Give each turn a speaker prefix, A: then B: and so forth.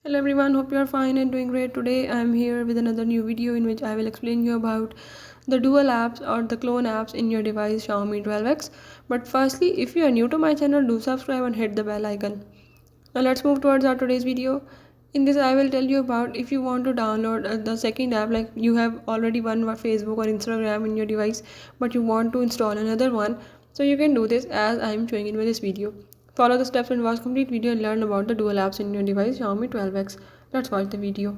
A: Hello everyone, hope you are fine and doing great. Today I am here with another new video in which I will explain you about the dual apps or the clone apps in your device Xiaomi 12X. But firstly, if you are new to my channel, do subscribe and hit the bell icon. Now let's move towards our today's video. In this I will tell you about if you want to download the second app, like you have already one Facebook or Instagram in your device but you want to install another one, so you can do this as I am showing in this video. Follow the steps and watch complete video and learn about the dual apps in your device Xiaomi 12X. Let's watch the video.